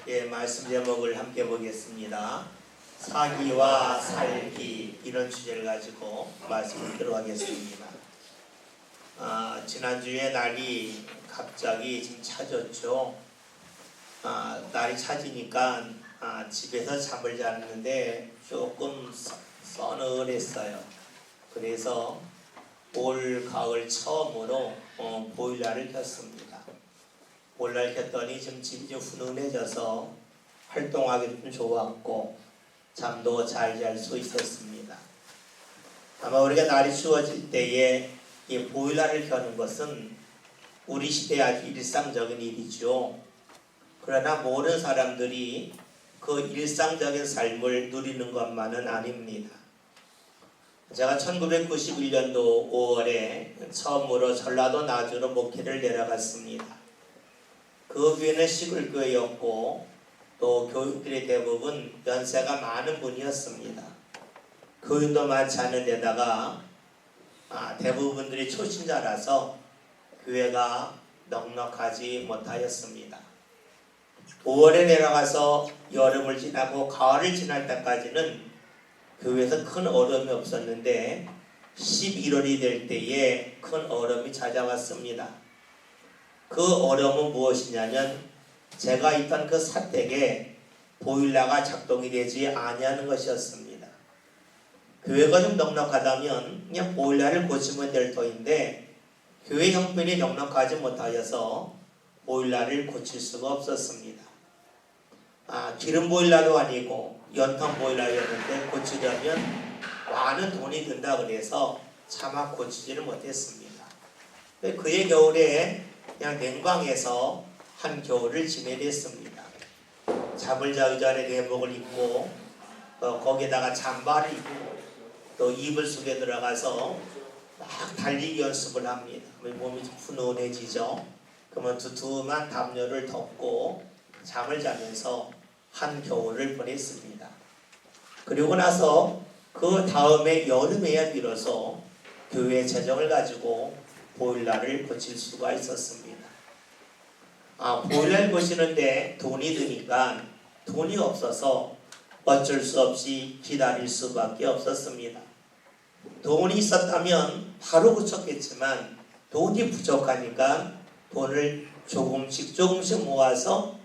말씀 제목을 함께 보겠습니다. 사기와 살기 이런 주제를 가지고 말씀을 들어가겠습니다. 지난주에 날이 갑자기 지금 차졌죠. 날이 차지니까 집에서 잠을 잤는데 조금 서늘했어요. 그래서 올 가을 처음으로 보일러를 켰습니다. 보일러를 켰더니 지금 집이 좀 훈훈해져서 활동하기도 좀 좋았고 잠도 잘 잘 수 있었습니다. 아마 우리가 날이 추워질 때에 이 보일러를 켜는 것은 우리 시대의 아주 일상적인 일이죠. 그러나 모든 사람들이 그 일상적인 삶을 누리는 것만은 아닙니다. 제가 1991년도 5월에 처음으로 전라도 나주로 목회를 내려갔습니다. 그 교회는 시골 교회였고 또 교육들이 대부분 연세가 많은 분이었습니다. 교인도 많지 않은 데다가 대부분들이 초신자라서 교회가 넉넉하지 못하였습니다. 5월에 내려가서 여름을 지나고 가을을 지날 때까지는 교회에서 큰 어려움이 없었는데 11월이 될 때에 큰 어려움이 찾아왔습니다. 그 어려움은 무엇이냐면 제가 있던 그 사택에 보일러가 작동이 되지 아니하는 것이었습니다. 교회가 좀 넉넉하다면 그냥 보일러를 고치면 될 터인데 교회 형편이 넉넉하지 못하여서 보일러를 고칠 수가 없었습니다. 기름 보일러도 아니고 연탄 보일러였는데 고치려면 많은 돈이 든다 그래서 차마 고치지를 못했습니다. 그의 겨울에 그냥 냉방에서 한 겨울을 지내랬습니다. 잠을 자기 전에 내복을 입고 거기에다가 잠바를 입고 또 이불 속에 들어가서 막 달리기 연습을 합니다. 몸이 좀 훈훈해지죠. 그러면 두툼한 담요를 덮고 잠을 자면서 한 겨울을 보냈습니다. 그리고 나서 그 다음에 여름에야 비로소 교회 재정을 가지고 보일러를 고칠 수가 있었습니다. 보일러를 고치는데 돈이 드니까 돈이 없어서 어쩔 수 없이 기다릴 수밖에 없었습니다. 돈이 있었다면 바로 고쳤겠지만 돈이 부족하니까 돈을 조금씩 모아서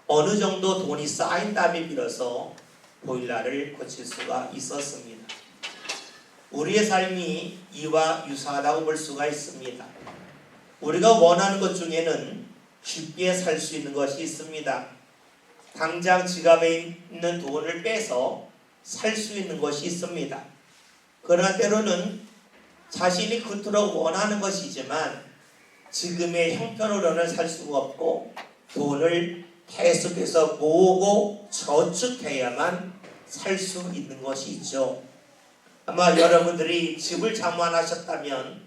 어느 정도 돈이 쌓인 다음에 비로소 보일러를 고칠 수가 있었습니다. 우리의 삶이 이와 유사하다고 볼 수가 있습니다. 우리가 원하는 것 중에는 쉽게 살 수 있는 것이 있습니다. 당장 지갑에 있는 돈을 빼서 살 수 있는 것이 있습니다. 그러나 때로는 자신이 그토록 원하는 것이지만 지금의 형편으로는 살 수가 없고 돈을 계속해서 모으고 저축해야만 살 수 있는 것이 있죠. 아마 여러분들이 집을 장만하셨다면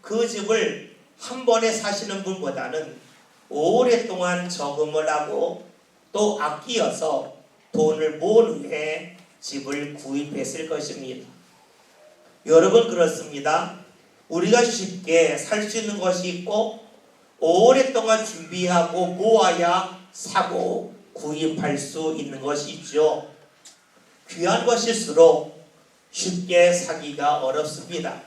그 집을 한 번에 사시는 분보다는 오랫동안 저금을 하고 또 아끼어서 돈을 모은 후에 집을 구입했을 것입니다. 여러분 그렇습니다. 우리가 쉽게 살 수 있는 것이 있고 오랫동안 준비하고 모아야 사고 구입할 수 있는 것이 있죠. 귀한 것일수록 쉽게 사기가 어렵습니다.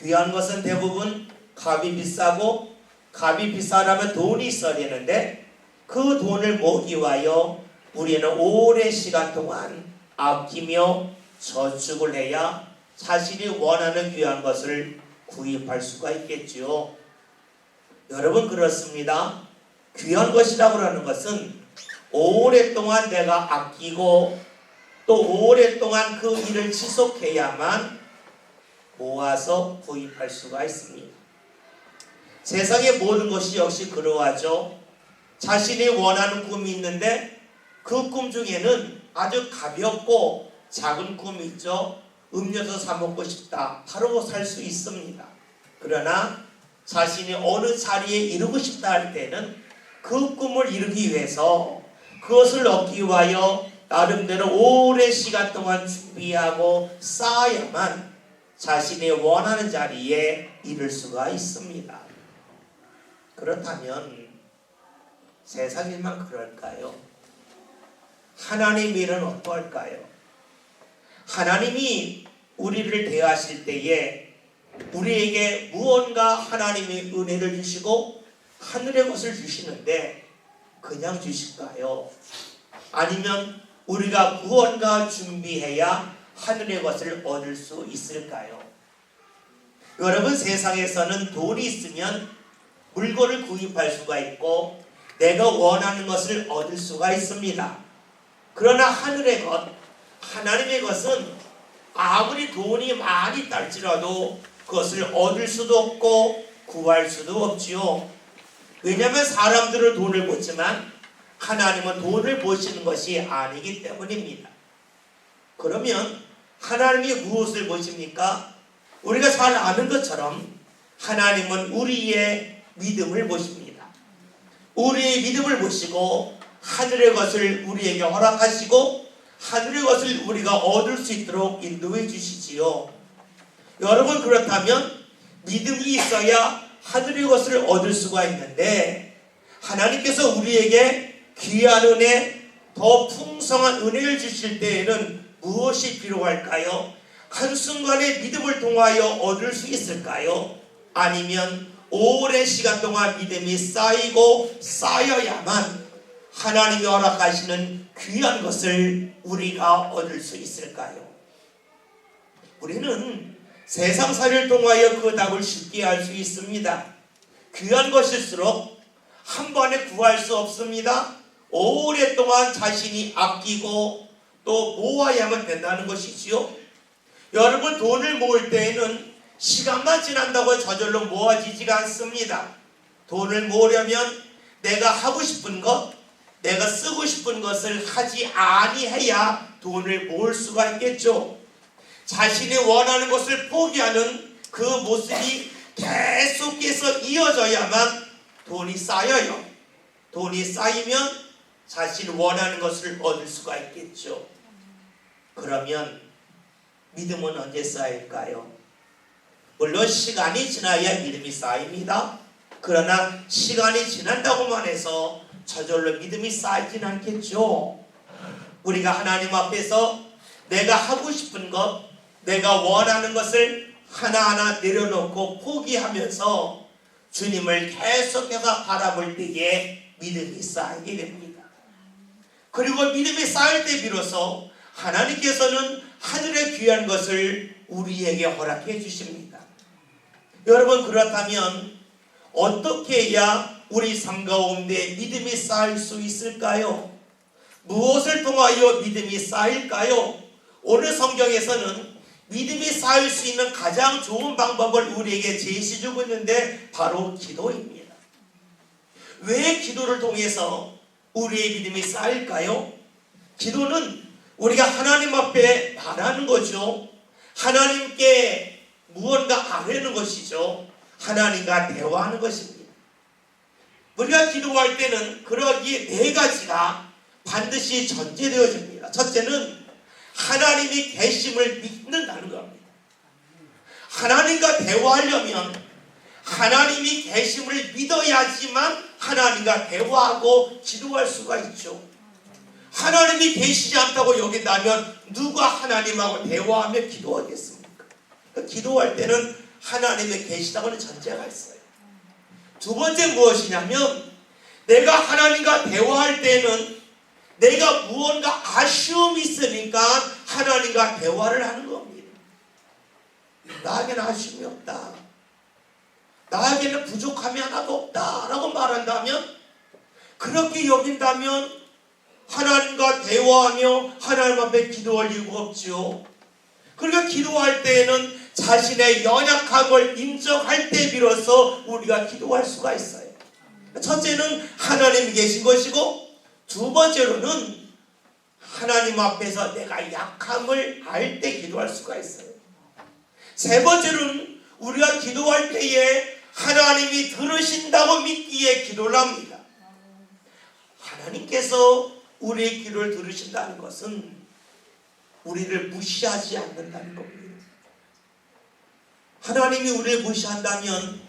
귀한 것은 대부분 값이 비싸고 값이 비싸려면 돈이 있어야 되는데 그 돈을 모으기 위하여 우리는 오랜 시간 동안 아끼며 저축을 해야 자신이 원하는 귀한 것을 구입할 수가 있겠지요. 여러분 그렇습니다. 귀한 것이라고 하는 것은 오랫동안 내가 아끼고 또 오랫동안 그 일을 지속해야만 모아서 구입할 수가 있습니다. 세상의 모든 것이 역시 그러하죠. 자신이 원하는 꿈이 있는데 그 꿈 중에는 아주 가볍고 작은 꿈이 있죠. 음료수 사 먹고 싶다. 바로 살 수 있습니다. 그러나 자신이 어느 자리에 이루고 싶다 할 때는 그 꿈을 이루기 위해서 그것을 얻기 위하여 나름대로 오랜 시간 동안 준비하고 쌓아야만 자신이 원하는 자리에 이를 수가 있습니다. 그렇다면 세상일만 그럴까요? 하나님의 일은 어떨까요? 하나님이 우리를 대하실 때에 우리에게 무언가 하나님의 은혜를 주시고 하늘의 것을 주시는데 그냥 주실까요? 아니면 우리가 무언가 준비해야 하늘의 것을 얻을 수 있을까요? 여러분, 세상에서는 돈이 있으면 물건을 구입할 수가 있고 내가 원하는 것을 얻을 수가 있습니다. 그러나 하늘의 것, 하나님의 것은 아무리 돈이 많이 있달지라도 그것을 얻을 수도 없고 구할 수도 없지요. 왜냐하면 사람들은 돈을 보지만 하나님은 돈을 보시는 것이 아니기 때문입니다. 그러면 하나님이 무엇을 보십니까? 우리가 잘 아는 것처럼 하나님은 우리의 믿음을 보십니다. 우리의 믿음을 보시고 하늘의 것을 우리에게 허락하시고 하늘의 것을 우리가 얻을 수 있도록 인도해 주시지요. 여러분, 그렇다면 믿음이 있어야 하늘의 것을 얻을 수가 있는데 하나님께서 우리에게 귀한 은혜, 더 풍성한 은혜를 주실 때에는 무엇이 필요할까요? 한순간의 믿음을 통하여 얻을 수 있을까요? 아니면 오랜 시간 동안 믿음이 쌓이고 쌓여야만 하나님이 허락하시는 귀한 것을 우리가 얻을 수 있을까요? 우리는 세상살이를 통하여 그 답을 쉽게 알 수 있습니다. 귀한 것일수록 한 번에 구할 수 없습니다. 오랫동안 자신이 아끼고 또 모아야만 된다는 것이지요. 여러분, 돈을 모을 때에는 시간만 지난다고 저절로 모아지지가 않습니다. 돈을 모으려면 내가 하고 싶은 것, 내가 쓰고 싶은 것을 하지 아니해야 돈을 모을 수가 있겠죠. 자신이 원하는 것을 포기하는 그 모습이 계속해서 이어져야만 돈이 쌓여요. 돈이 쌓이면 자신이 원하는 것을 얻을 수가 있겠죠. 그러면 믿음은 언제 쌓일까요? 물론 시간이 지나야 믿음이 쌓입니다. 그러나 시간이 지난다고만 해서 저절로 믿음이 쌓이진 않겠죠. 우리가 하나님 앞에서 내가 하고 싶은 것, 내가 원하는 것을 하나하나 내려놓고 포기하면서 주님을 계속해서 바라볼 때에 믿음이 쌓이게 됩니다. 그리고 믿음이 쌓일 때 비로소 하나님께서는 하늘의 귀한 것을 우리에게 허락해 주십니다. 여러분, 그렇다면 어떻게 해야 우리 삶 가운데 믿음이 쌓일 수 있을까요? 무엇을 통하여 믿음이 쌓일까요? 오늘 성경에서는 믿음이 쌓일 수 있는 가장 좋은 방법을 우리에게 제시해주고 있는데 바로 기도입니다. 왜 기도를 통해서 우리의 믿음이 쌓일까요? 기도는 우리가 하나님 앞에 바라는 거죠. 하나님께 무언가 아뢰는 것이죠. 하나님과 대화하는 것입니다. 우리가 기도할 때는 그러기에 네 가지가 반드시 전제되어집니다. 첫째는 하나님이 계심을 믿는다는 겁니다. 하나님과 대화하려면 하나님이 계심을 믿어야지만 하나님과 대화하고 기도할 수가 있죠. 하나님이 계시지 않다고 여긴다면 누가 하나님하고 대화하며 기도하겠습니까? 기도할 때는 하나님의 계시다고는 전제가 있어요. 두 번째 무엇이냐면 내가 하나님과 대화할 때는 내가 무언가 아쉬움이 있으니까 하나님과 대화를 하는 겁니다. 나에게는 아쉬움이 없다, 나에게는 부족함이 하나도 없다 라고 말한다면, 그렇게 여긴다면 하나님과 대화하며 하나님 앞에 기도할 이유가 없지요. 그러니까 기도할 때에는 자신의 연약함을 인정할 때 비로소 우리가 기도할 수가 있어요. 첫째는 하나님이 계신 것이고, 두 번째로는 하나님 앞에서 내가 약함을 알 때 기도할 수가 있어요. 세 번째로는 우리가 기도할 때에 하나님이 들으신다고 믿기에 기도를 합니다. 하나님께서 우리의 기도를 들으신다는 것은 우리를 무시하지 않는다는 겁니다. 하나님이 우리를 무시한다면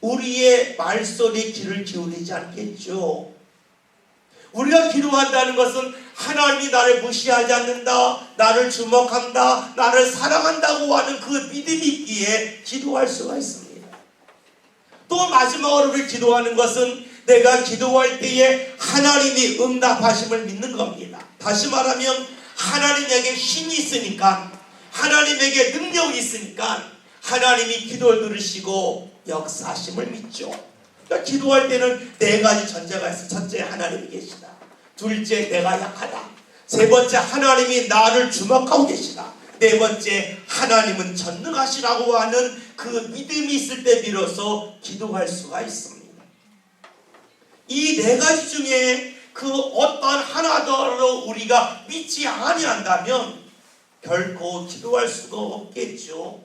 우리의 말소리에 귀를 기울이지 않겠죠. 우리가 기도한다는 것은 하나님이 나를 무시하지 않는다, 나를 주목한다, 나를 사랑한다고 하는 그 믿음이 있기에 기도할 수가 있습니다. 또 마지막으로 우리 기도하는 것은 내가 기도할 때에 하나님이 응답하심을 믿는 겁니다. 다시 말하면 하나님에게 힘이 있으니까, 하나님에게 능력이 있으니까 하나님이 기도를 들으시고 역사하심을 믿죠. 그러니까 기도할 때는 네 가지 전제가 있어요. 첫째, 하나님이 계시다. 둘째, 내가 약하다. 세 번째, 하나님이 나를 주목하고 계시다. 네 번째, 하나님은 전능하시라고 하는 그 믿음이 있을 때 비로소 기도할 수가 있습니다. 이 네 가지 중에 그 어떤 하나더라도 우리가 믿지 아니한다면 결코 기도할 수가 없겠죠.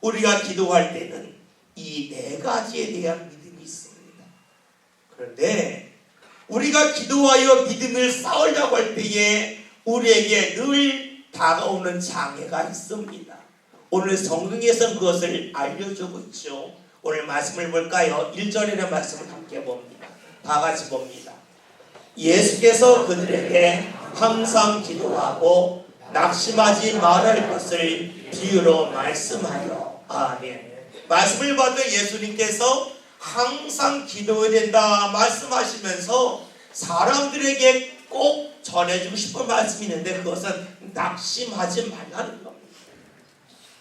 우리가 기도할 때는 이 네 가지에 대한 믿음이 있습니다. 그런데 우리가 기도하여 믿음을 쌓으려고 할 때에 우리에게 늘 다가오는 장애가 있습니다. 오늘 성경에서는 그것을 알려주고 있죠. 오늘 말씀을 볼까요? 1절의 말씀을 함께 봅니다. 다 같이 봅니다. 예수께서 그들에게 항상 기도하고 낙심하지 말할 것을 비유로 말씀하여. 아멘. 말씀을 받은 예수님께서 항상 기도해야 된다 말씀하시면서 사람들에게 꼭 전해주고 싶은 말씀이 있는데 그것은 낙심하지 말라는 겁니다.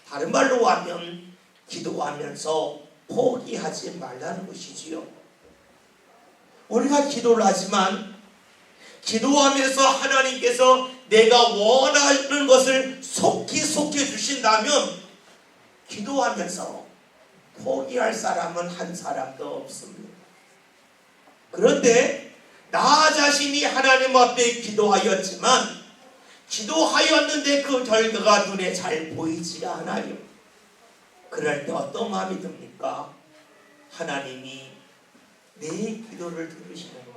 다른 말로 하면 기도하면서 포기하지 말라는 것이지요. 우리가 기도를 하지만 기도하면서 하나님께서 내가 원하는 것을 속히 주신다면 기도하면서 포기할 사람은 한 사람도 없습니다. 그런데 나 자신이 하나님 앞에 기도하였지만 기도하였는데 그 결과가 눈에 잘 보이지 않아요. 그럴 때 어떤 마음이 듭니까? 하나님이 내 기도를 들으시는가?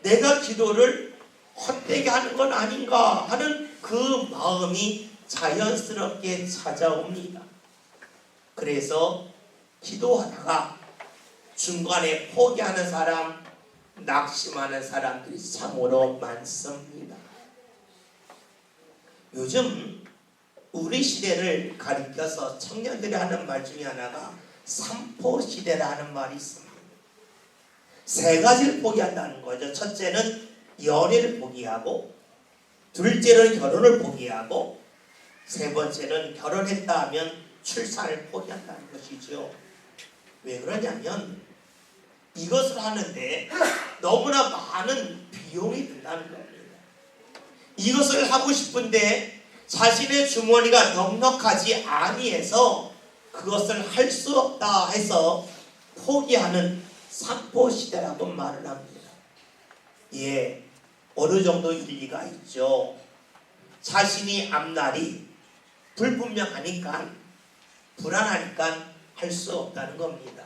내가 기도를 헛되게 하는 건 아닌가 하는 그 마음이 자연스럽게 찾아옵니다. 그래서 기도하다가 중간에 포기하는 사람, 낙심하는 사람들이 참으로 많습니다. 요즘 우리 시대를 가리켜서 청년들이 하는 말 중에 하나가 삼포시대라는 말이 있습니다. 세 가지를 포기한다는 거죠. 첫째는 연애를 포기하고, 둘째는 결혼을 포기하고, 세 번째는 결혼했다 하면 출산을 포기한다는 것이죠. 왜 그러냐면 이것을 하는데 너무나 많은 비용이 든다는 겁니다. 이것을 하고 싶은데 자신의 주머니가 넉넉하지 아니해서 그것을 할 수 없다 해서 포기하는 삼포시대라고 말을 합니다. 예, 어느 정도 일리가 있죠. 자신이 앞날이 불분명하니까, 불안하니까 할 수 없다는 겁니다.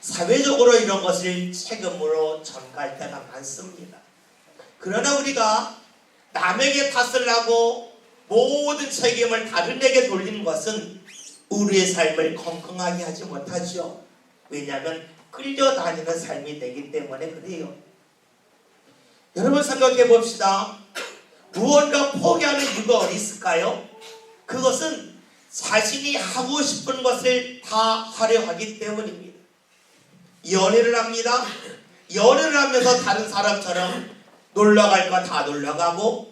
사회적으로 이런 것을 책임으로 전가할 때가 많습니다. 그러나 우리가 남에게 탓을 하고 모든 책임을 다른 에게 돌리는 것은 우리의 삶을 건강하게 하지 못하죠. 왜냐하면 끌려다니는 삶이 되기 때문에 그래요. 여러분 생각해 봅시다. 무언가 포기하는 이유가 어디 있을까요? 그것은 자신이 하고 싶은 것을 다 하려 하기 때문입니다. 연애를 합니다. 연애를 하면서 다른 사람처럼 놀러갈 거 다 놀러가고,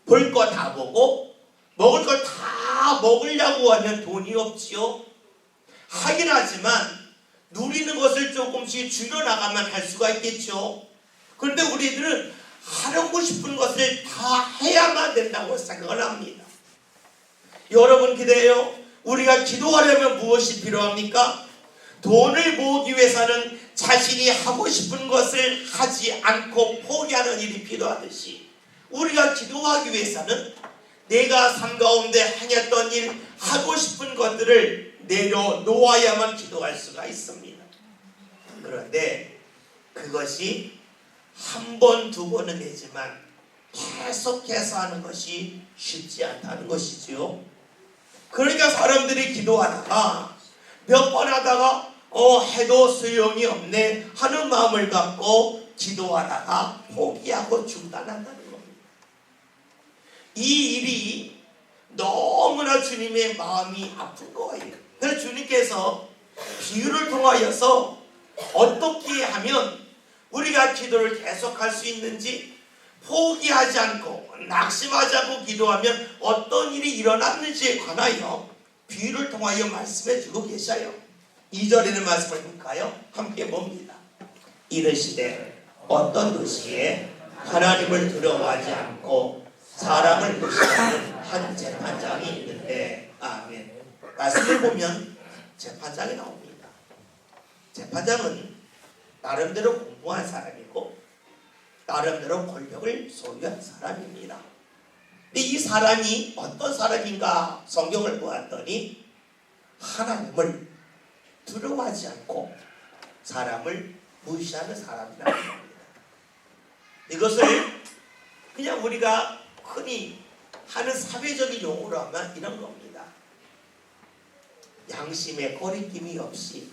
볼 거 다 보고, 먹을 걸 다 먹으려고 하면 돈이 없지요. 하긴 하지만 누리는 것을 조금씩 줄여나가면 할 수가 있겠죠. 그런데 우리들은 하려고 싶은 것을 다 해야만 된다고 생각을 합니다. 여러분 기대해요. 우리가 기도하려면 무엇이 필요합니까? 돈을 모으기 위해서는 자신이 하고 싶은 것을 하지 않고 포기하는 일이 필요하듯이 우리가 기도하기 위해서는 내가 삶 가운데 행했던 일, 하고 싶은 것들을 내려놓아야만 기도할 수가 있습니다. 그런데 그것이 한 번, 두 번은 되지만 계속해서 하는 것이 쉽지 않다는 것이지요. 그러니까 사람들이 기도하다가 몇 번 하다가 해도 소용이 없네 하는 마음을 갖고 기도하다가 포기하고 중단한다는 겁니다. 이 일이 너무나 주님의 마음이 아픈 거예요. 그래서 주님께서 비유를 통하여서 어떻게 하면 우리가 기도를 계속할 수 있는지, 포기하지 않고 낙심하지 않고 기도하면 어떤 일이 일어났는지에 관하여 비유를 통하여 말씀해 주고 계셔요. 2절에는 말씀을 볼까요? 함께 봅니다. 이르시되 어떤 도시에 하나님을 두려워하지 않고 사람을 무시하는 한 재판장이 있는데, 아멘. 말씀을 보면 재판장이 나옵니다. 재판장은 나름대로 공부한 사람이고 나름대로 권력을 소유한 사람입니다. 근데 이 사람이 어떤 사람인가 성경을 보았더니 하나님을 두려워하지 않고 사람을 무시하는 사람이라는 겁니다. 이것을 그냥 우리가 흔히 하는 사회적인 용어로 하면 이런 겁니다. 양심의 거리낌이 없이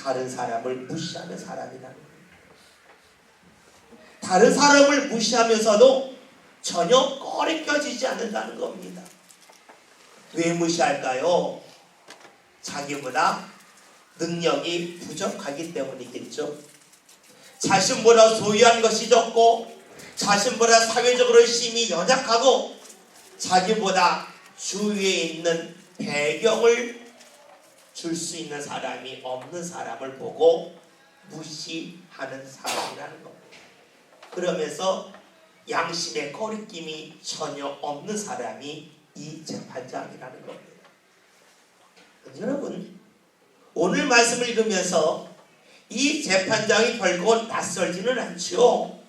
다른 사람을 무시하는 사람이라는 겁니다. 다른 사람을 무시하면서도 전혀 꺼리껴지지 않는다는 겁니다. 왜 무시할까요? 자기보다 능력이 부족하기 때문이겠죠. 자신보다 소유한 것이 적고 자신보다 사회적으로 힘이 연약하고 자기보다 주위에 있는 배경을 줄 수 있는 사람이 없는 사람을 보고 무시하는 사람이라는 겁니다. 그러면서 양심의 거리낌이 전혀 없는 사람이 이 재판장이라는 겁니다. 여러분, 오늘 말씀을 읽으면서 이 재판장이 결코 낯설지는 않죠.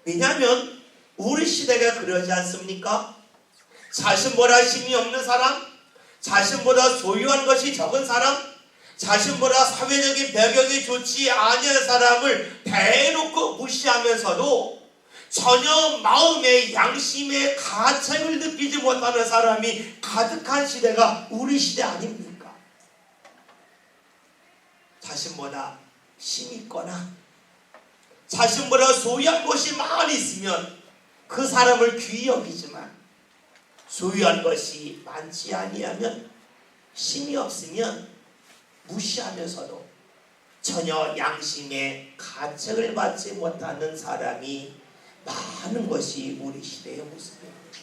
왜냐하면 우리 시대가 그러지 않습니까? 자신보다 힘이 없는 사람, 자신보다 소유한 것이 적은 사람, 자신보다 사회적인 배경이 좋지 아니한 사람을 대놓고 무시하면서도 전혀 마음의 양심의 가책을 느끼지 못하는 사람이 가득한 시대가 우리 시대 아닙니까? 자신보다 힘이 있거나 자신보다 소유한 것이 많이 있으면 그 사람을 귀히 여기지만, 소유한 것이 많지 아니하면, 힘이 없으면 무시하면서도 전혀 양심의 가책을 받지 못하는 사람이 많은 것이 우리 시대의 모습입니다.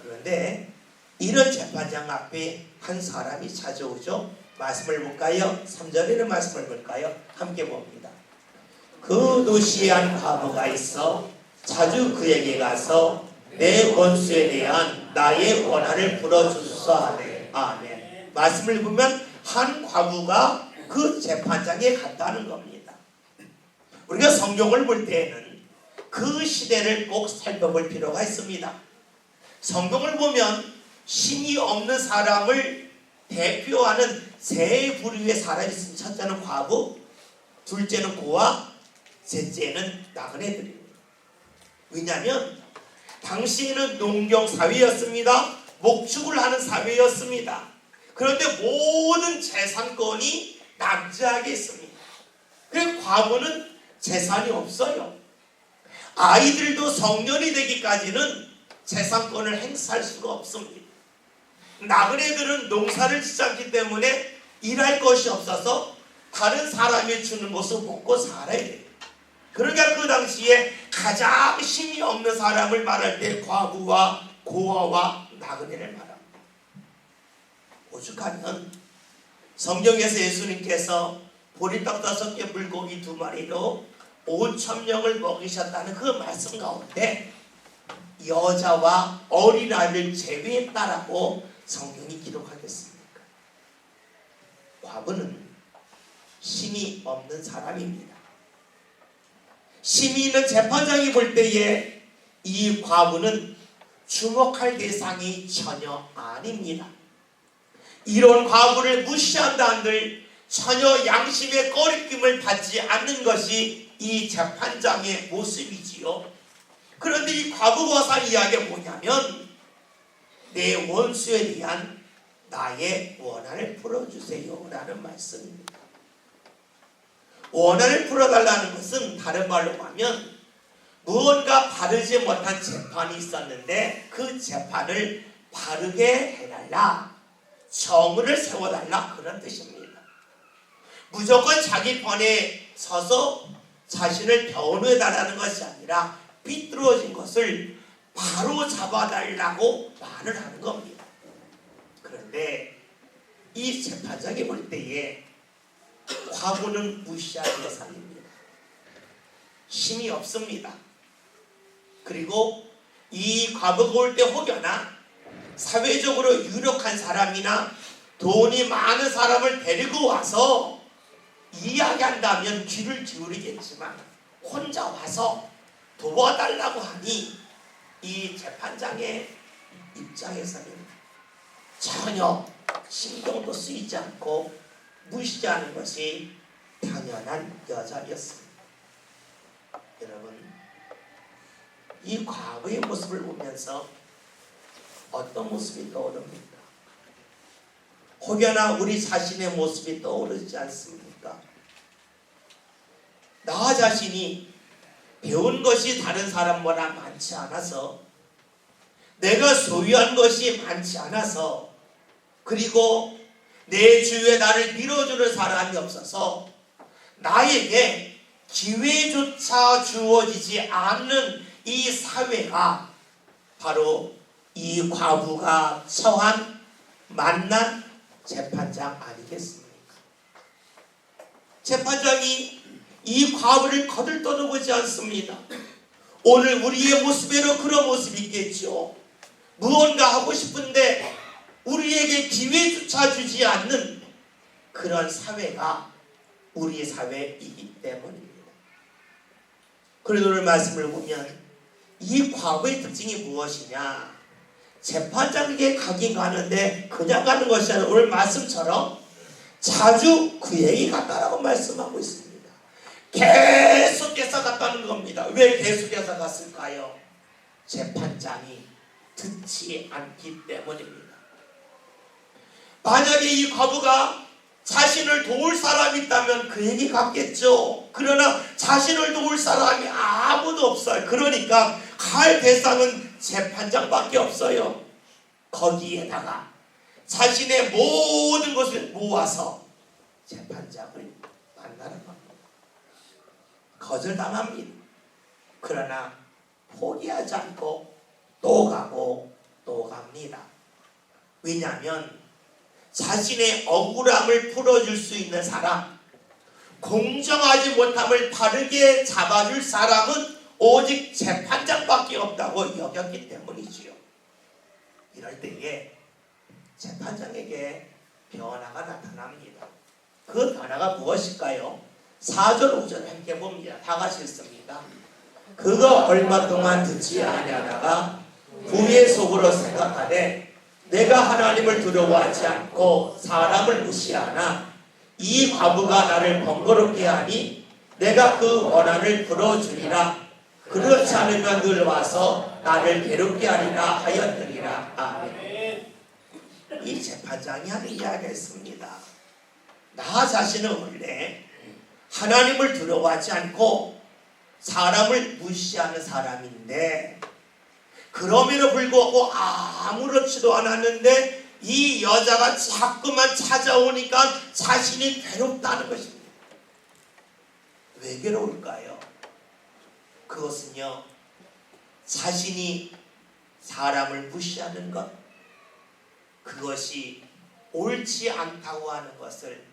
그런데 이런 재판장 앞에 한 사람이 찾아오죠. 말씀을 볼까요? 3절에는 말씀을 볼까요? 함께 봅니다. 그 도시에 한 과부가 있어 자주 그에게 가서 내 원수에 대한 나의 권한을 풀어주소서 하네. 아멘. 말씀을 보면 한 과부가 그 재판장에 갔다는 겁니다. 우리가 성경을 볼 때에는 그 시대를 꼭 살펴볼 필요가 있습니다. 성경을 보면 힘이 없는 사람을 대표하는 세 부류의 사람이 있습니다. 첫째는 과부, 둘째는 고아, 셋째는 나그네들입니다. 왜냐하면 당시에는 농경 사회였습니다. 목축을 하는 사회였습니다. 그런데 모든 재산권이 남자에게 있습니다. 그래서 과부는 재산이 없어요. 아이들도 성년이 되기까지는 재산권을 행사할 수가 없습니다. 나그네들은 농사를 짓지 않기 때문에 일할 것이 없어서 다른 사람이 주는 것을 먹고 살아야 돼요. 그러니까 그 당시에 가장 힘이 없는 사람을 말할 때 과부와 고아와 나그네를 말합니다. 오죽하면 성경에서 예수님께서 보리떡 5개 물고기 2마리로 5,000명을 먹이셨다는 그 말씀 가운데 여자와 어린아이를 제외했다라고 성경이 기록하겠습니까? 과부는 힘이 없는 사람입니다. 힘이 있는 재판장이 볼 때에 이 과부는 주목할 대상이 전혀 아닙니다. 이런 과부를 무시한다 한들 전혀 양심의 꺼리낌을 받지 않는 것이 이 재판장의 모습이지요. 그런데 이 과부가 한 이야기가 뭐냐면 내 원수에 대한 나의 원한을 풀어주세요 라는 말씀입니다. 원한을 풀어달라는 것은 다른 말로 하면 무언가 바르지 못한 재판이 있었는데 그 재판을 바르게 해달라, 정의를 세워달라, 그런 뜻입니다. 무조건 자기 편에 서서 자신을 변호해달라는 것이 아니라 삐뚤어진 것을 바로 잡아달라고 말을 하는 겁니다. 그런데 이 재판장이 볼 때에 과부는 무시할 대상입니다. 힘이 없습니다. 그리고 이 과부가 올 때 혹여나 사회적으로 유력한 사람이나 돈이 많은 사람을 데리고 와서 이야기한다면 귀를 기울이겠지만 혼자 와서 도와달라고 하니 이 재판장의 입장에서는 전혀 신경도 쓰이지 않고 무시하는 것이 당연한 여자였습니다. 여러분, 이 과거의 모습을 보면서 어떤 모습이 떠오릅니까? 혹여나 우리 자신의 모습이 떠오르지 않습니까? 나 자신이 배운 것이 다른 사람보다 많지 않아서, 내가 소유한 것이 많지 않아서, 그리고 내 주위에 나를 밀어주는 사람이 없어서 나에게 기회조차 주어지지 않는 이 사회가 바로 이 과부가 처한 만난 재판장 아니겠습니까? 재판장이 이 과부를 거들떠보지 않습니다. 오늘 우리의 모습에도 그런 모습이 있겠죠. 무언가 하고 싶은데 우리에게 기회조차 주지 않는 그런 사회가 우리의 사회이기 때문입니다. 그래도 오늘 말씀을 보면 이 과거의 특징이 무엇이냐? 재판장에게 가긴 가는데 그냥 가는 것이 아니라 오늘 말씀처럼 자주 그 얘기 같다라고 말씀하고 있습니다. 계속해서 갔다는 겁니다. 왜 계속해서 갔을까요? 재판장이 듣지 않기 때문입니다. 만약에 이 과부가 자신을 도울 사람이 있다면 그 얘기 같겠죠. 그러나 자신을 도울 사람이 아무도 없어요. 그러니까 갈 대상은 재판장밖에 없어요. 거기에다가 자신의 모든 것을 모아서 재판장을 만나러 갑니다. 거절당합니다. 그러나 포기하지 않고 또 가고 또 갑니다. 왜냐하면 자신의 억울함을 풀어줄 수 있는 사람, 공정하지 못함을 바르게 잡아줄 사람은 오직 재판장밖에 없다고 여겼기 때문이지요. 이럴 때에 재판장에게 변화가 나타납니다. 그 변화가 무엇일까요? 4절 5절 함께 봅니다. 다 같이 읽습니다. 그가 얼마 동안 듣지 아니하다가 후에 속으로 생각하되 내가 하나님을 두려워하지 않고 사람을 무시하나 이 과부가 나를 번거롭게 하니 내가 그 원한을 풀어주리라. 그렇지 않으면 늘 와서 나를 괴롭게 하리라 하였느니라. 아멘. 이 재판장이 하는 이야기가 있습니다. 나 자신은 원래 하나님을 두려워하지 않고 사람을 무시하는 사람인데 그럼에도 불구하고 아무렇지도 않았는데 이 여자가 자꾸만 찾아오니까 자신이 괴롭다는 것입니다. 왜 괴로울까요? 그것은요, 자신이 사람을 무시하는 것, 그것이 옳지 않다고 하는 것을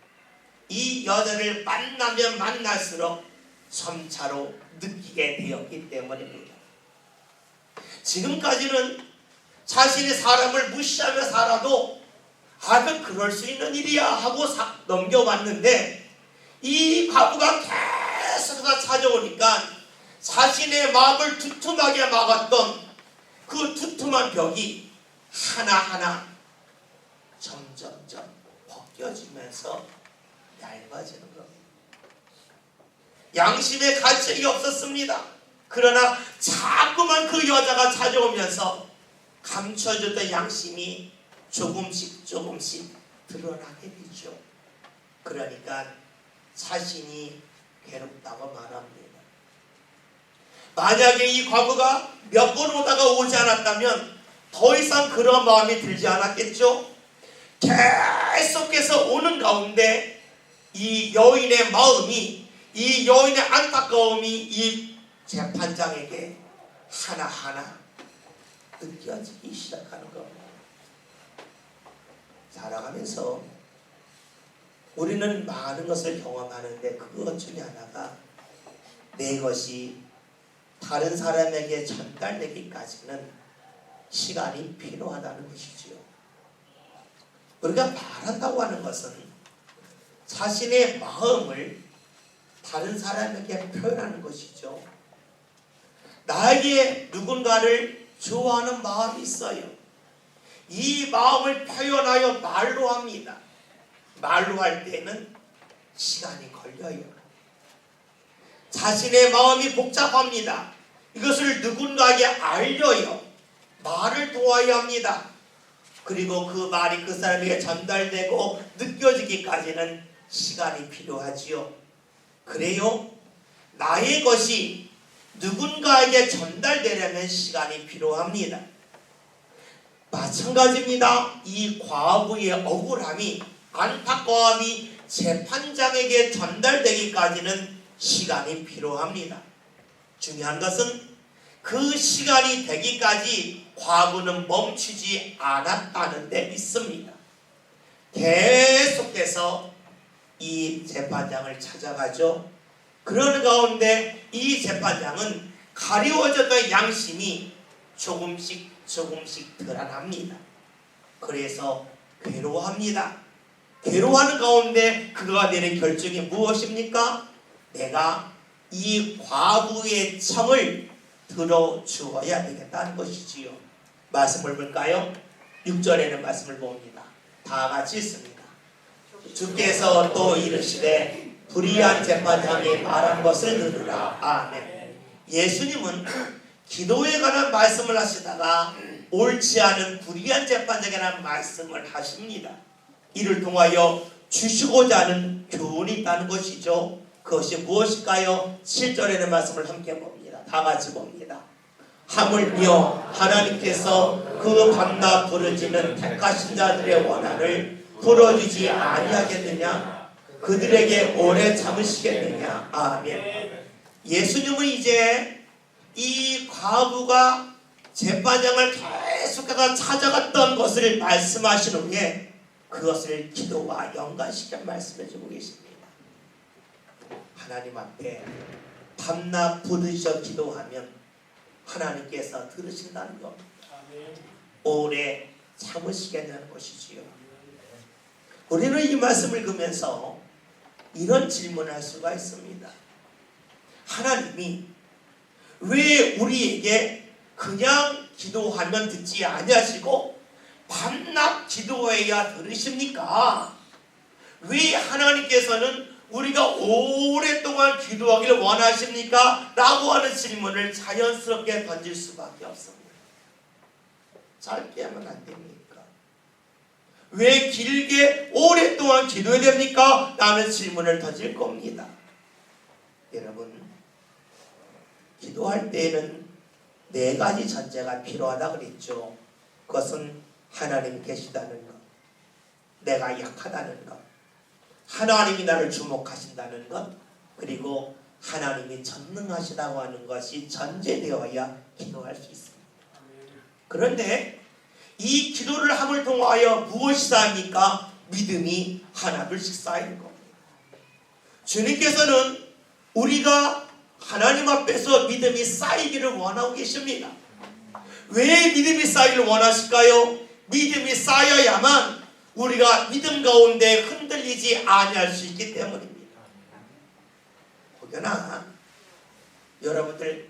이 여자를 만나면 만날수록 점차로 느끼게 되었기 때문입니다. 지금까지는 자신이 사람을 무시하며 살아도 그럴 수 있는 일이야 하고 넘겨왔는데 이 과부가 계속해서 찾아오니까 자신의 마음을 두툼하게 막았던 그 두툼한 벽이 하나하나 점점점 벗겨지면서 얇아지는 겁니다. 양심의 가책이 없었습니다. 그러나 자꾸만 그 여자가 찾아오면서 감춰졌던 양심이 조금씩 드러나게 되죠. 그러니까 자신이 괴롭다고 말합니다. 만약에 이 과부가 몇 번 오다가 오지 않았다면 더 이상 그런 마음이 들지 않았겠죠. 계속해서 오는 가운데 이 여인의 마음이, 이 여인의 안타까움이 이 재판장에게 하나하나 느껴지기 시작하는 겁니다. 살아가면서 우리는 많은 것을 경험하는데 그것 중에 하나가 내 것이 다른 사람에게 전달되기까지는 시간이 필요하다는 것이지요. 우리가 말한다고 하는 것은 자신의 마음을 다른 사람에게 표현하는 것이죠. 나에게 누군가를 좋아하는 마음이 있어요. 이 마음을 표현하여 말로 합니다. 말로 할 때는 시간이 걸려요. 자신의 마음이 복잡합니다. 이것을 누군가에게 알려요. 말을 도와야 합니다. 그리고 그 말이 그 사람에게 전달되고 느껴지기까지는 시간이 필요하지요. 그래요, 나의 것이 누군가에게 전달되려면 시간이 필요합니다. 마찬가지입니다. 이 과부의 억울함이, 안타까움이 재판장에게 전달되기까지는 시간이 필요합니다. 중요한 것은 그 시간이 되기까지 과부는 멈추지 않았다는 데 있습니다. 계속해서 이 재판장을 찾아가죠. 그러는 가운데 이 재판장은 가리워졌던 양심이 조금씩 드러납니다. 그래서 괴로워합니다. 괴로워하는 가운데 그가 내린 결정이 무엇입니까? 내가 이 과부의 청을 들어주어야 되겠다는 것이지요. 말씀을 볼까요? 6절에는 말씀을 봅니다. 다 같이 있습니다. 주께서 또 이르시되 불의한 재판장이 말한 것을 들으라. 아멘. 예수님은 기도에 관한 말씀을 하시다가 옳지 않은 불의한 재판장에 관한 말씀을 하십니다. 이를 통하여 주시고자 하는 교훈이 있다는 것이죠. 그것이 무엇일까요? 7절에는 말씀을 함께 봅니다. 다 같이 봅니다. 하물며 하나님께서 그 밤낮 부르짖는 택하신 자들의 원한을 풀어주지 아니하겠느냐? 그들에게 오래 참으시겠느냐? 아멘. 예수님은 이제 이 과부가 재판장을 계속해서 찾아갔던 것을 말씀하신 후에 그것을 기도와 연관시켜 말씀해주고 계십니다. 하나님 앞에 밤낮 부르짖어 기도하면 하나님께서 들으신다는 겁니다. 오래 참으시겠다는 것이지요. 우리는 이 말씀을 읽으면서 이런 질문을 할 수가 있습니다. 하나님이 왜 우리에게 그냥 기도하면 듣지 아니하시고 밤낮 기도해야 들으십니까? 왜 하나님께서는 우리가 오랫동안 기도하기를 원하십니까? 라고 하는 질문을 자연스럽게 던질 수밖에 없습니다. 짧게 하면 안 됩니까? 왜 길게 오랫동안 기도해야 됩니까? 라는 질문을 던질 겁니다. 여러분, 기도할 때에는 4가지 전제가 필요하다 그랬죠. 그것은 하나님 계시다는 것, 내가 약하다는 것, 하나님이 나를 주목하신다는 것, 그리고 하나님이 전능하시다고 하는 것이 전제되어야 기도할 수 있습니다. 그런데 이 기도를 함을 통하여 무엇이 쌓입니까? 믿음이 하나둘씩 쌓이는 겁니다. 주님께서는 우리가 하나님 앞에서 믿음이 쌓이기를 원하고 계십니다. 왜 믿음이 쌓이기를 원하실까요? 믿음이 쌓여야만 우리가 믿음 가운데 흔들리지 아니할 수 있기 때문입니다. 혹여나 여러분들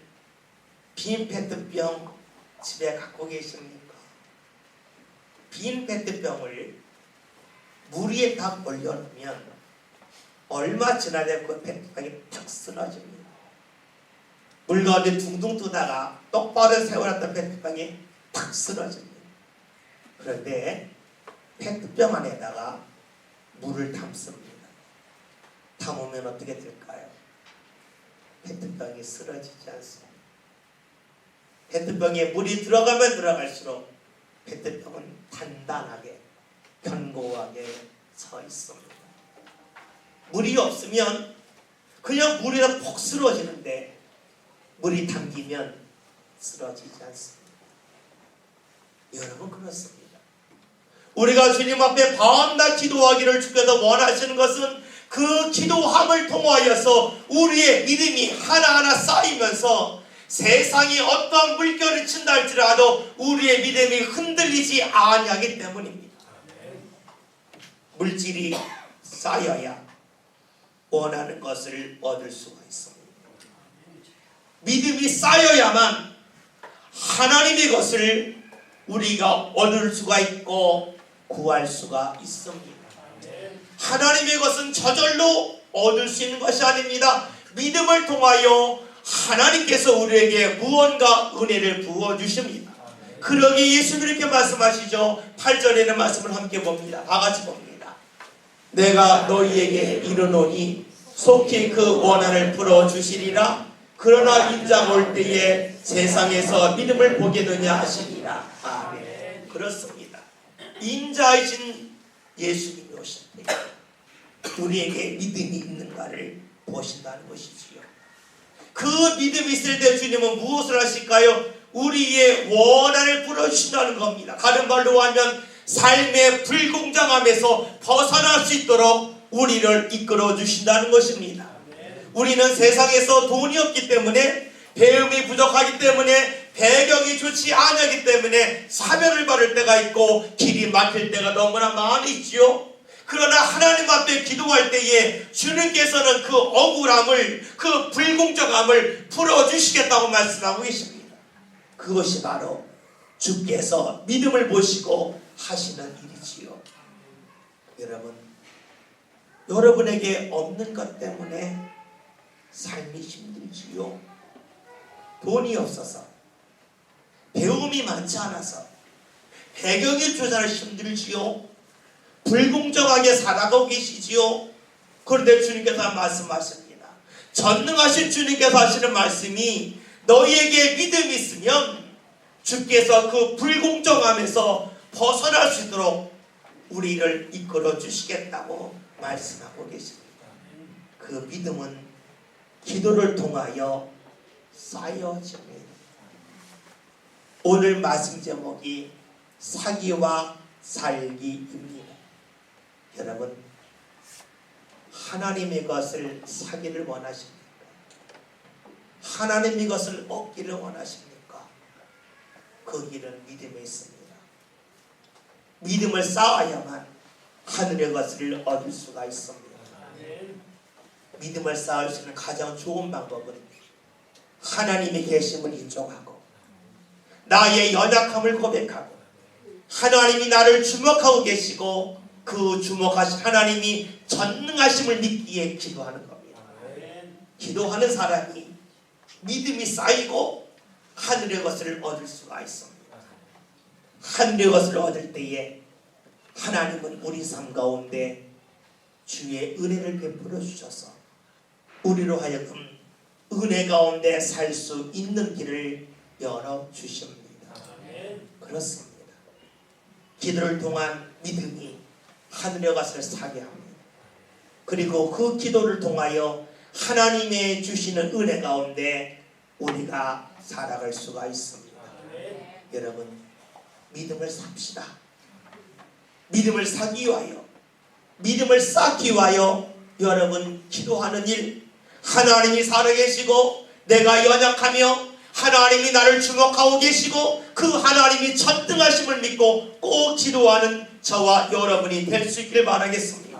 빈 페트병 집에 갖고 계십니까? 빈 페트병을 물 위에 딱 올려놓으면 얼마 지나면 그 페트병이 탁 쓰러집니다. 물 가운데 둥둥 뜨다가 똑바로 세워놨던 페트병이 탁 쓰러집니다. 그런데 페트병 안에다가 물을 담습니다. 담으면 어떻게 될까요? 페트병이 쓰러지지 않습니다. 페트병에 물이 들어가면 들어갈수록 페트병은 단단하게 견고하게 서 있습니다. 물이 없으면 그냥 물에다 폭 쓰러지는데 물이 담기면 쓰러지지 않습니다. 여러분 그렇습니다. 우리가 주님 앞에 밤낮 기도하기를 주께서 원하시는 것은 그 기도함을 통하여서 우리의 믿음이 하나하나 쌓이면서 세상이 어떠한 물결을 친다 할지라도 우리의 믿음이 흔들리지 아니하기 때문입니다. 물질이 쌓여야 원하는 것을 얻을 수가 있습니다. 믿음이 쌓여야만 하나님의 것을 우리가 얻을 수가 있고 구할 수가 있습니다. 하나님의 것은 저절로 얻을 수 있는 것이 아닙니다. 믿음을 통하여 하나님께서 우리에게 무언가 은혜를 부어주십니다. 그러기에 예수님이 이렇게 말씀하시죠. 8절에는 말씀을 함께 봅니다. 다 같이 봅니다. 내가 너희에게 이르노니 속히 그 원한을 풀어주시리라. 그러나 인자 올 때에 세상에서 믿음을 보겠느냐 하시니라. 아멘. 그렇습니다. 인자이신 예수님이 오실 때 우리에게 믿음이 있는가를 보신다는 것이지요. 그 믿음이 있을 때 주님은 무엇을 하실까요? 우리의 원한을 풀어주신다는 겁니다. 다른 말로 하면 삶의 불공정함에서 벗어날 수 있도록 우리를 이끌어 주신다는 것입니다. 우리는 세상에서 돈이 없기 때문에, 배움이 부족하기 때문에, 배경이 좋지 않기 때문에 사별을 받을 때가 있고 길이 막힐 때가 너무나 많이 있지요. 그러나 하나님 앞에 기도할 때에 주님께서는 그 억울함을, 그 불공정함을 풀어주시겠다고 말씀하고 계십니다. 그것이 바로 주께서 믿음을 보시고 하시는 일이지요. 여러분에게 없는 것 때문에 삶이 힘들지요. 돈이 없어서, 배움이 많지 않아서, 배경이 조사를 힘들지요. 불공정하게 살아가고 계시지요. 그런데 주님께서 말씀하십니다. 전능하신 주님께서 하시는 말씀이 너희에게 믿음이 있으면 주께서 그 불공정함에서 벗어날 수 있도록 우리를 이끌어 주시겠다고 말씀하고 계십니다. 그 믿음은 기도를 통하여 쌓여집니다. 오늘 말씀 제목이 사기와 살기입니다. 여러분, 하나님의 것을 사기를 원하십니까? 하나님의 것을 얻기를 원하십니까? 그 길은 믿음에 있습니다. 믿음을 쌓아야만 하늘의 것을 얻을 수가 있습니다. 믿음을 쌓을 수 있는 가장 좋은 방법은 하나님의 계심을 인정하고 나의 연약함을 고백하고 하나님이 나를 주목하고 계시고 그 주목하신 하나님이 전능하심을 믿기에 기도하는 겁니다. 기도하는 사람이 믿음이 쌓이고 하늘의 것을 얻을 수가 있습니다. 하늘의 것을 얻을 때에 하나님은 우리 삶 가운데 주의 은혜를 베풀어 주셔서 우리로 하여금 은혜 가운데 살 수 있는 길을 열어 주십니다. 그렇습니다. 기도를 통한 믿음이 하늘의 것을 사게 합니다. 그리고 그 기도를 통하여 하나님의 주시는 은혜 가운데 우리가 살아갈 수가 있습니다. 여러분, 믿음을 삽시다. 믿음을 사기 위하여, 믿음을 쌓기 위하여 여러분 기도하는 일, 하나님이 살아계시고 내가 연약하며 하나님이 나를 주목하고 계시고 그 하나님이 전능하심을 믿고 꼭 기도하는 저와 여러분이 될 수 있길 바라겠습니다.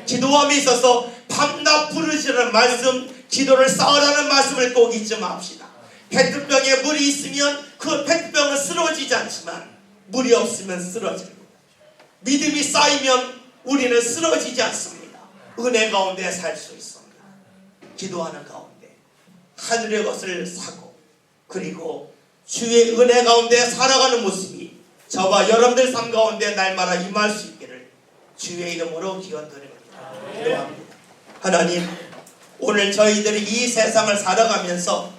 기도함에 있어서 밤낮 부르시는 말씀, 기도를 쌓으라는 말씀을 꼭 잊지 맙시다. 페트병에 물이 있으면 그 페트병은 쓰러지지 않지만 물이 없으면 쓰러집니다. 믿음이 쌓이면 우리는 쓰러지지 않습니다. 은혜 가운데 살 수 있습니다. 기도하는 가운데 하늘의 것을 사고 그리고 주의 은혜 가운데 살아가는 모습이 저와 여러분들 삶 가운데 날마다 임할 수 주의 이름으로 기원드립니다. 기도합니다. 하나님, 오늘 저희들이 이 세상을 살아가면서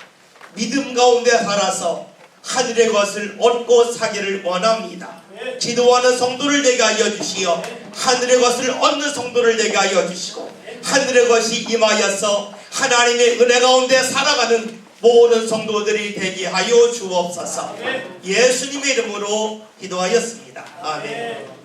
믿음 가운데 살아서 하늘의 것을 얻고 사기를 원합니다. 기도하는 성도를 되게 하여 주시어 하늘의 것을 얻는 성도를 되게 하여 주시고 하늘의 것이 임하여서 하나님의 은혜 가운데 살아가는 모든 성도들이 되게 하여 주옵소서. 예수님의 이름으로 기도하였습니다. 아멘.